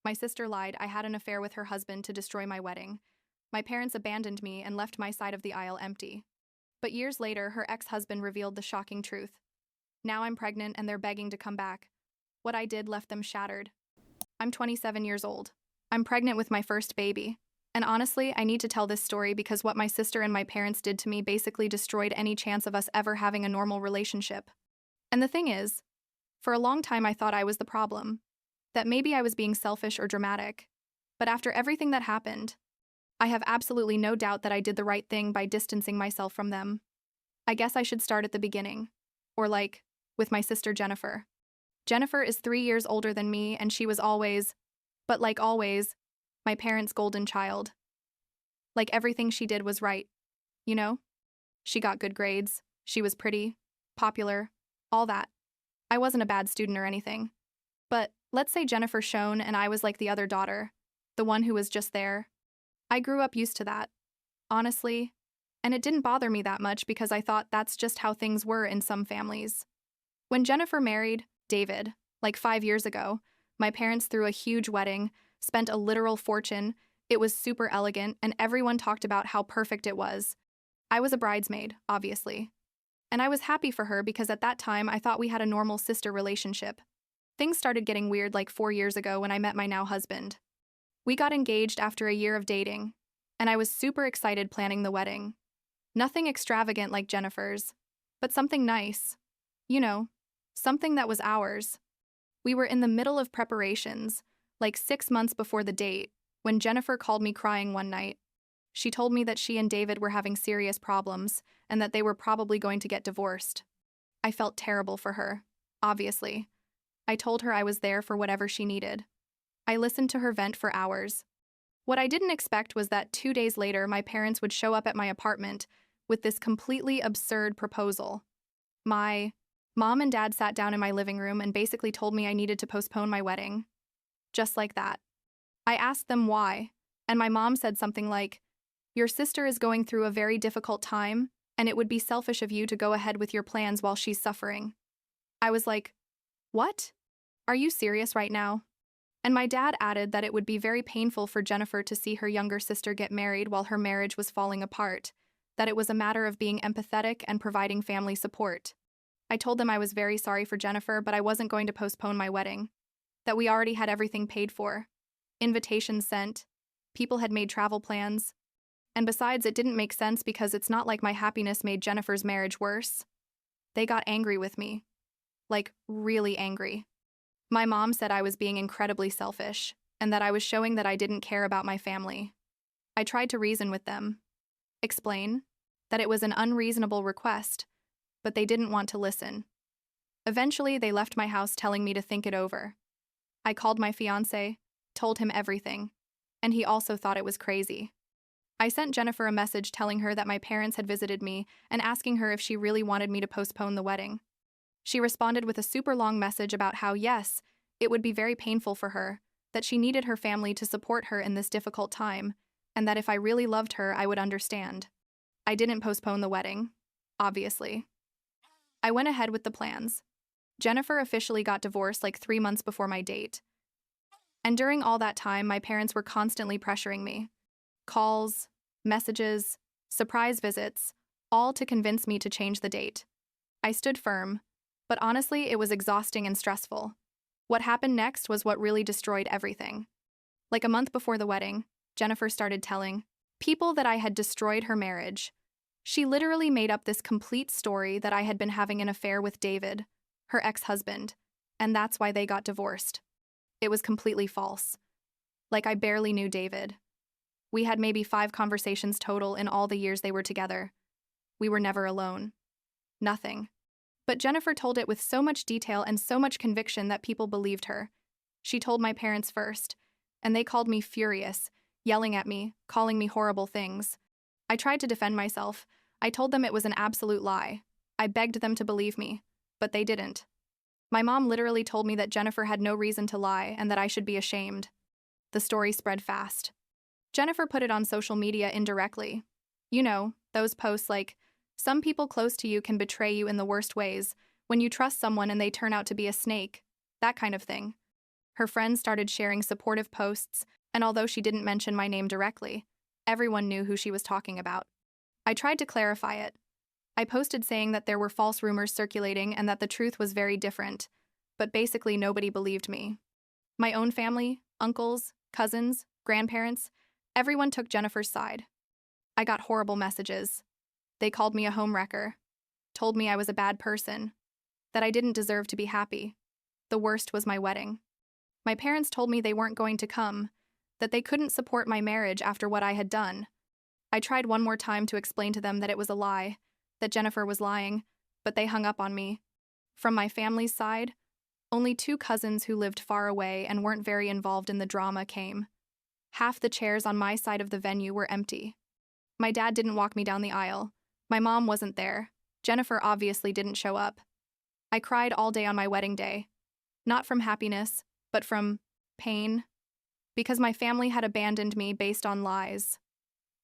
My sister lied I had an affair with her husband to destroy my wedding. My parents abandoned me and left my side of the aisle empty. But years later, her ex-husband revealed the shocking truth. Now I'm pregnant and they're begging to come back. What I did left them shattered. I'm 27 years old. I'm pregnant with my first baby. And honestly, I need to tell this story because what my sister and my parents did to me basically destroyed any chance of us ever having a normal relationship. And the thing is, for a long time I thought I was the problem. That maybe I was being selfish or dramatic. But after everything that happened, I have absolutely no doubt that I did the right thing by distancing myself from them. I guess I should start at the beginning. Or with my sister Jennifer. Jennifer is 3 years older than me and she was always, but like always, my parents' golden child. Like everything she did was right. You know? She got good grades, she was pretty, popular, all that. I wasn't a bad student or anything. But let's say Jennifer shone and I was like the other daughter, the one who was just there. I grew up used to that, honestly, and it didn't bother me that much because I thought that's just how things were in some families. When Jennifer married David, 5 years ago, my parents threw a huge wedding, spent a literal fortune, it was super elegant, and everyone talked about how perfect it was. I was a bridesmaid, obviously. And I was happy for her because at that time I thought we had a normal sister relationship. Things started getting weird 4 years ago when I met my now husband. We got engaged after a year of dating, and I was super excited planning the wedding. Nothing extravagant like Jennifer's, but something nice. You know, something that was ours. We were in the middle of preparations, 6 months before the date, when Jennifer called me crying one night. She told me that she and David were having serious problems and that they were probably going to get divorced. I felt terrible for her, obviously. I told her I was there for whatever she needed. I listened to her vent for hours. What I didn't expect was that 2 days later my parents would show up at my apartment with this completely absurd proposal. My mom and dad sat down in my living room and basically told me I needed to postpone my wedding. Just like that. I asked them why, and my mom said something like, "Your sister is going through a very difficult time, and it would be selfish of you to go ahead with your plans while she's suffering." I was like, "What? Are you serious right now?" And my dad added that it would be very painful for Jennifer to see her younger sister get married while her marriage was falling apart, that it was a matter of being empathetic and providing family support. I told them I was very sorry for Jennifer, but I wasn't going to postpone my wedding. That we already had everything paid for. Invitations sent. People had made travel plans. And besides, it didn't make sense because it's not like my happiness made Jennifer's marriage worse. They got angry with me. Really angry. My mom said I was being incredibly selfish, and that I was showing that I didn't care about my family. I tried to reason with them. Explain that it was an unreasonable request, but they didn't want to listen. Eventually, they left my house telling me to think it over. I called my fiancé, told him everything, and he also thought it was crazy. I sent Jennifer a message telling her that my parents had visited me and asking her if she really wanted me to postpone the wedding. She responded with a super long message about how, yes, it would be very painful for her, that she needed her family to support her in this difficult time, and that if I really loved her, I would understand. I didn't postpone the wedding, obviously. I went ahead with the plans. Jennifer officially got divorced 3 months before my date. And during all that time, my parents were constantly pressuring me. Calls, messages, surprise visits, all to convince me to change the date. I stood firm. But honestly, it was exhausting and stressful. What happened next was what really destroyed everything. A month before the wedding, Jennifer started telling people that I had destroyed her marriage. She literally made up this complete story that I had been having an affair with David, her ex-husband, and that's why they got divorced. It was completely false. I barely knew David. We had maybe 5 conversations total in all the years they were together. We were never alone. Nothing. But Jennifer told it with so much detail and so much conviction that people believed her. She told my parents first, and they called me furious, yelling at me, calling me horrible things. I tried to defend myself. I told them it was an absolute lie. I begged them to believe me, but they didn't. My mom literally told me that Jennifer had no reason to lie and that I should be ashamed. The story spread fast. Jennifer put it on social media indirectly. You know, those posts "Some people close to you can betray you in the worst ways, when you trust someone and they turn out to be a snake," that kind of thing. Her friends started sharing supportive posts, and although she didn't mention my name directly, everyone knew who she was talking about. I tried to clarify it. I posted saying that there were false rumors circulating and that the truth was very different, but basically nobody believed me. My own family, uncles, cousins, grandparents, everyone took Jennifer's side. I got horrible messages. They called me a homewrecker, told me I was a bad person, that I didn't deserve to be happy. The worst was my wedding. My parents told me they weren't going to come, that they couldn't support my marriage after what I had done. I tried one more time to explain to them that it was a lie, that Jennifer was lying, but they hung up on me. From my family's side, only 2 cousins who lived far away and weren't very involved in the drama came. Half the chairs on my side of the venue were empty. My dad didn't walk me down the aisle. My mom wasn't there. Jennifer obviously didn't show up. I cried all day on my wedding day. Not from happiness, but from pain. Because my family had abandoned me based on lies.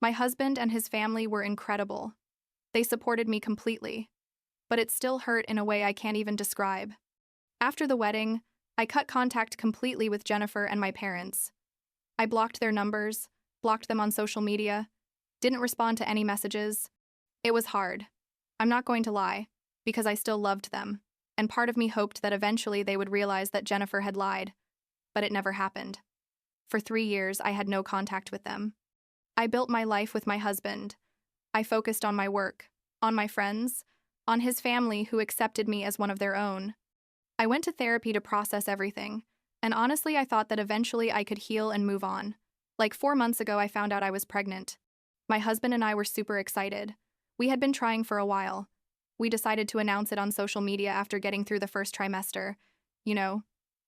My husband and his family were incredible. They supported me completely. But it still hurt in a way I can't even describe. After the wedding, I cut contact completely with Jennifer and my parents. I blocked their numbers, blocked them on social media, didn't respond to any messages. It was hard. I'm not going to lie, because I still loved them, and part of me hoped that eventually they would realize that Jennifer had lied, but it never happened. For 3 years, I had no contact with them. I built my life with my husband. I focused on my work, on my friends, on his family who accepted me as one of their own. I went to therapy to process everything, and honestly, I thought that eventually I could heal and move on. Like 4 months ago, I found out I was pregnant. My husband and I were super excited. We had been trying for a while. We decided to announce it on social media after getting through the first trimester. You know,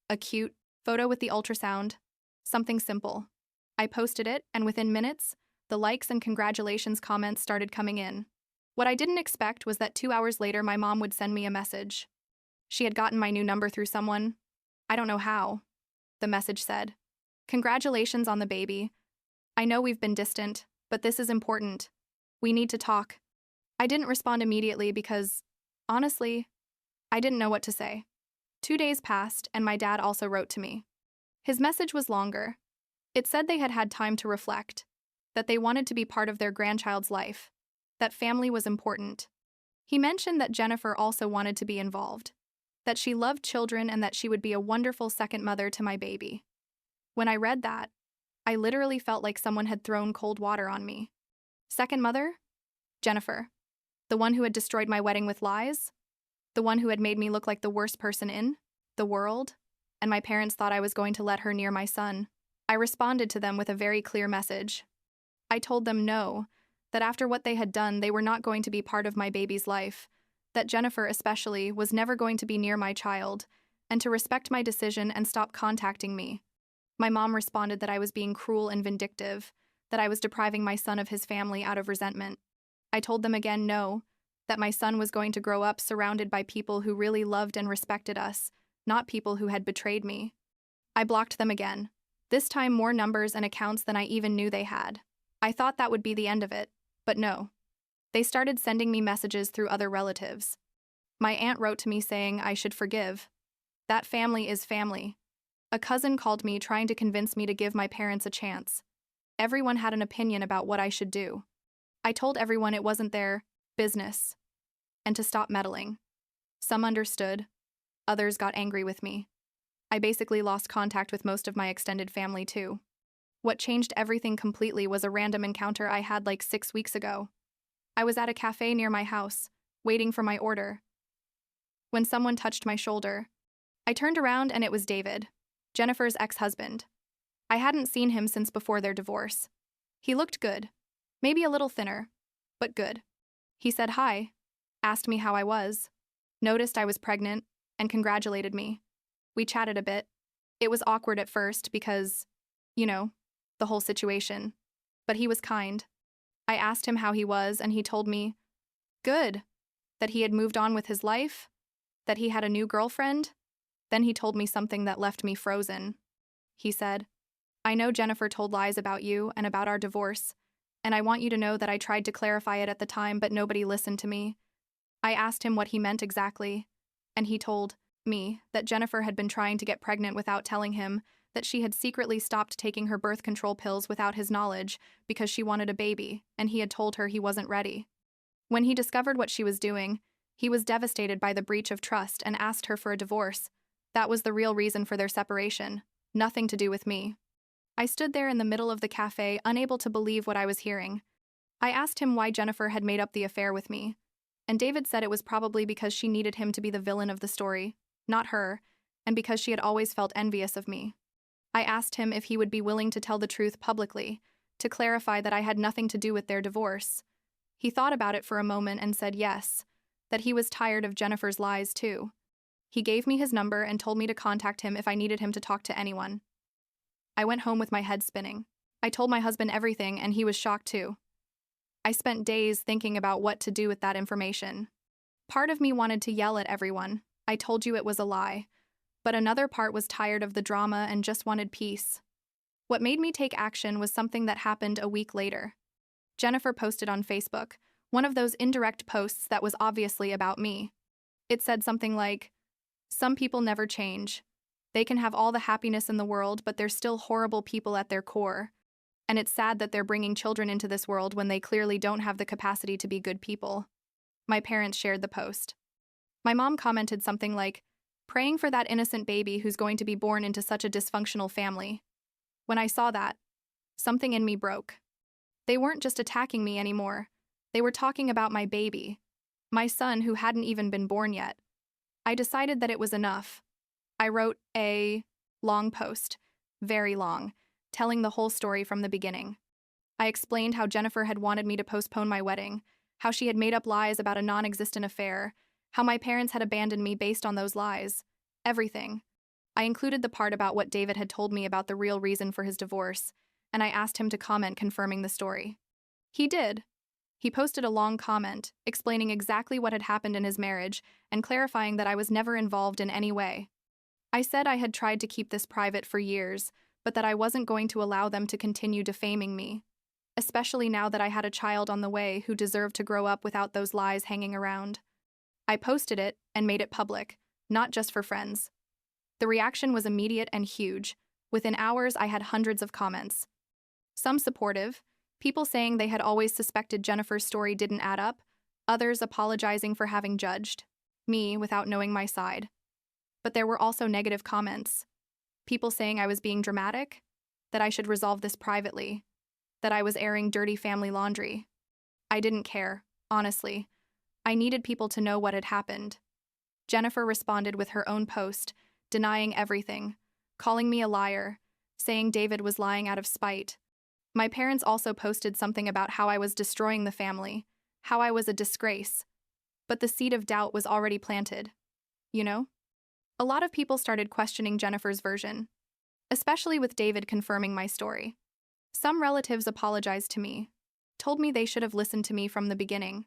a cute photo with the ultrasound. Something simple. I posted it, and within minutes, the likes and congratulations comments started coming in. What I didn't expect was that 2 hours later, my mom would send me a message. She had gotten my new number through someone. I don't know how. The message said, "Congratulations on the baby. I know we've been distant, but this is important. We need to talk." I didn't respond immediately because, honestly, I didn't know what to say. 2 days passed, and my dad also wrote to me. His message was longer. It said they had had time to reflect, that they wanted to be part of their grandchild's life, that family was important. He mentioned that Jennifer also wanted to be involved, that she loved children and that she would be a wonderful second mother to my baby. When I read that, I literally felt like someone had thrown cold water on me. Second mother? Jennifer. The one who had destroyed my wedding with lies? The one who had made me look like the worst person in the world? And my parents thought I was going to let her near my son. I responded to them with a very clear message. I told them no, that after what they had done, they were not going to be part of my baby's life, that Jennifer especially was never going to be near my child, and to respect my decision and stop contacting me. My mom responded that I was being cruel and vindictive, that I was depriving my son of his family out of resentment. I told them again no, that my son was going to grow up surrounded by people who really loved and respected us, not people who had betrayed me. I blocked them again, this time more numbers and accounts than I even knew they had. I thought that would be the end of it, but no. They started sending me messages through other relatives. My aunt wrote to me saying I should forgive. That family is family. A cousin called me trying to convince me to give my parents a chance. Everyone had an opinion about what I should do. I told everyone it wasn't their business, and to stop meddling. Some understood. Others got angry with me. I basically lost contact with most of my extended family too. What changed everything completely was a random encounter I had like 6 weeks ago. I was at a cafe near my house, waiting for my order, when someone touched my shoulder. I turned around and it was David, Jennifer's ex-husband. I hadn't seen him since before their divorce. He looked good, maybe a little thinner, but good. He said hi, asked me how I was, noticed I was pregnant, and congratulated me. We chatted a bit. It was awkward at first because, the whole situation. But he was kind. I asked him how he was, and he told me, good, that he had moved on with his life, that he had a new girlfriend. Then he told me something that left me frozen. He said, "I know Jennifer told lies about you and about our divorce, and I want you to know that I tried to clarify it at the time, but nobody listened to me." I asked him what he meant exactly, and he told me, that Jennifer had been trying to get pregnant without telling him, that she had secretly stopped taking her birth control pills without his knowledge because she wanted a baby, and he had told her he wasn't ready. When he discovered what she was doing, he was devastated by the breach of trust and asked her for a divorce. That was the real reason for their separation, nothing to do with me. I stood there in the middle of the cafe, unable to believe what I was hearing. I asked him why Jennifer had made up the affair with me, and David said it was probably because she needed him to be the villain of the story, not her, and because she had always felt envious of me. I asked him if he would be willing to tell the truth publicly, to clarify that I had nothing to do with their divorce. He thought about it for a moment and said yes, that he was tired of Jennifer's lies too. He gave me his number and told me to contact him if I needed him to talk to anyone. I went home with my head spinning. I told my husband everything, and he was shocked too. I spent days thinking about what to do with that information. Part of me wanted to yell at everyone. I told you it was a lie. But another part was tired of the drama and just wanted peace. What made me take action was something that happened a week later. Jennifer posted on Facebook, one of those indirect posts that was obviously about me. It said something like, "Some people never change. They can have all the happiness in the world, but they're still horrible people at their core. And it's sad that they're bringing children into this world when they clearly don't have the capacity to be good people." My parents shared the post. My mom commented something like, "Praying for that innocent baby who's going to be born into such a dysfunctional family." When I saw that, something in me broke. They weren't just attacking me anymore. They were talking about my baby, my son who hadn't even been born yet. I decided that it was enough. I wrote a long post, very long, telling the whole story from the beginning. I explained how Jennifer had wanted me to postpone my wedding, how she had made up lies about a non-existent affair, how my parents had abandoned me based on those lies. Everything. I included the part about what David had told me about the real reason for his divorce, and I asked him to comment confirming the story. He did. He posted a long comment, explaining exactly what had happened in his marriage and clarifying that I was never involved in any way. I said I had tried to keep this private for years, but that I wasn't going to allow them to continue defaming me, especially now that I had a child on the way who deserved to grow up without those lies hanging around. I posted it and made it public, not just for friends. The reaction was immediate and huge. Within hours, I had hundreds of comments. Some supportive, people saying they had always suspected Jennifer's story didn't add up, others apologizing for having judged me without knowing my side. But there were also negative comments. People saying I was being dramatic, that I should resolve this privately, that I was airing dirty family laundry. I didn't care, honestly. I needed people to know what had happened. Jennifer responded with her own post, denying everything, calling me a liar, saying David was lying out of spite. My parents also posted something about how I was destroying the family, how I was a disgrace. But the seed of doubt was already planted. You know? A lot of people started questioning Jennifer's version, especially with David confirming my story. Some relatives apologized to me, told me they should have listened to me from the beginning.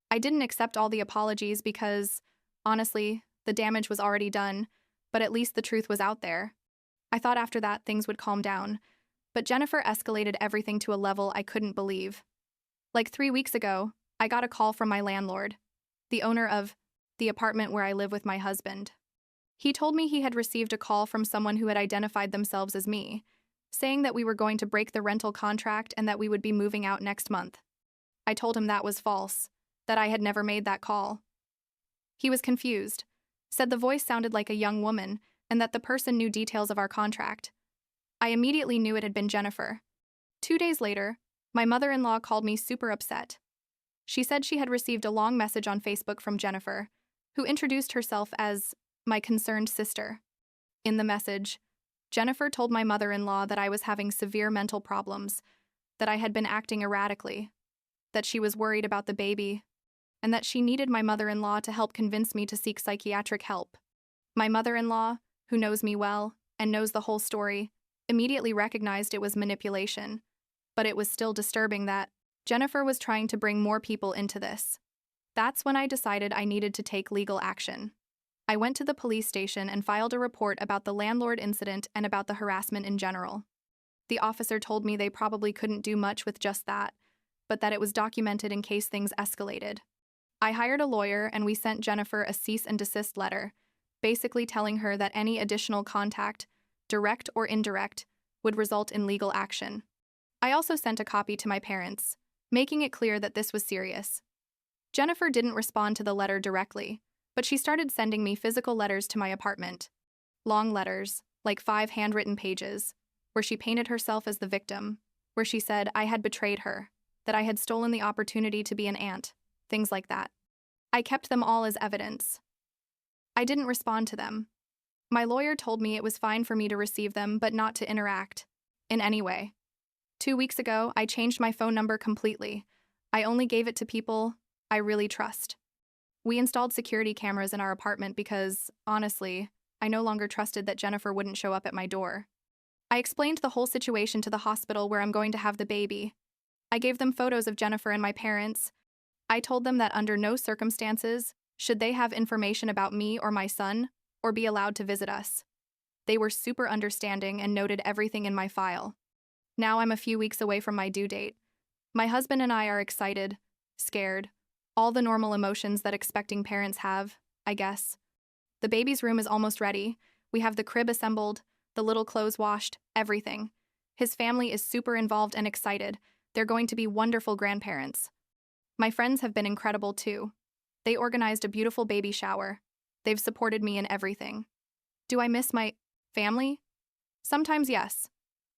I didn't accept all the apologies because, honestly, the damage was already done, but at least the truth was out there. I thought after that things would calm down, but Jennifer escalated everything to a level I couldn't believe. Like 3 weeks ago, I got a call from my landlord, the owner of the apartment where I live with my husband. He told me he had received a call from someone who had identified themselves as me, saying that we were going to break the rental contract and that we would be moving out next month. I told him that was false, that I had never made that call. He was confused, said the voice sounded like a young woman and that the person knew details of our contract. I immediately knew it had been Jennifer. 2 days later, my mother-in-law called me super upset. She said she had received a long message on Facebook from Jennifer, who introduced herself as my concerned sister. In the message, Jennifer told my mother-in-law that I was having severe mental problems, that I had been acting erratically, that she was worried about the baby, and that she needed my mother-in-law to help convince me to seek psychiatric help. My mother-in-law, who knows me well and knows the whole story, immediately recognized it was manipulation, but it was still disturbing that Jennifer was trying to bring more people into this. That's when I decided I needed to take legal action. I went to the police station and filed a report about the landlord incident and about the harassment in general. The officer told me they probably couldn't do much with just that, but that it was documented in case things escalated. I hired a lawyer and we sent Jennifer a cease and desist letter, basically telling her that any additional contact, direct or indirect, would result in legal action. I also sent a copy to my parents, making it clear that this was serious. Jennifer didn't respond to the letter directly, but she started sending me physical letters to my apartment. Long letters, like 5 handwritten pages, where she painted herself as the victim, where she said I had betrayed her, that I had stolen the opportunity to be an aunt, things like that. I kept them all as evidence. I didn't respond to them. My lawyer told me it was fine for me to receive them, but not to interact in any way. 2 weeks ago, I changed my phone number completely. I only gave it to people I really trust. We installed security cameras in our apartment because, honestly, I no longer trusted that Jennifer wouldn't show up at my door. I explained the whole situation to the hospital where I'm going to have the baby. I gave them photos of Jennifer and my parents. I told them that under no circumstances should they have information about me or my son or be allowed to visit us. They were super understanding and noted everything in my file. Now I'm a few weeks away from my due date. My husband and I are excited, scared, all the normal emotions that expecting parents have, I guess. The baby's room is almost ready. We have the crib assembled, the little clothes washed, everything. His family is super involved and excited. They're going to be wonderful grandparents. My friends have been incredible too. They organized a beautiful baby shower. They've supported me in everything. Do I miss my family? Sometimes yes.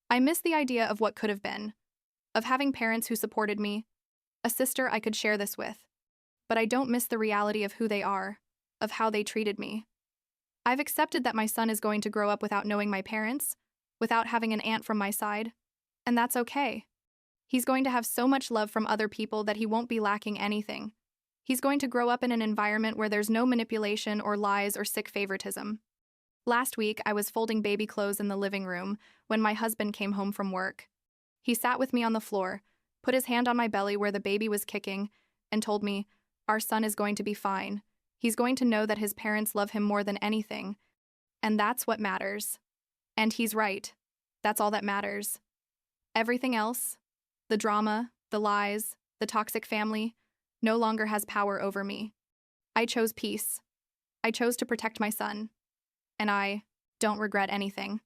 I miss the idea of what could have been, of having parents who supported me, a sister I could share this with. But I don't miss the reality of who they are, of how they treated me. I've accepted that my son is going to grow up without knowing my parents, without having an aunt from my side, and that's okay. He's going to have so much love from other people that he won't be lacking anything. He's going to grow up in an environment where there's no manipulation or lies or sick favoritism. Last week, I was folding baby clothes in the living room when my husband came home from work. He sat with me on the floor, put his hand on my belly where the baby was kicking, and told me, "Our son is going to be fine. He's going to know that his parents love him more than anything, and that's what matters." And he's right. That's all that matters. Everything else, the drama, the lies, the toxic family, no longer has power over me. I chose peace. I chose to protect my son. And I don't regret anything.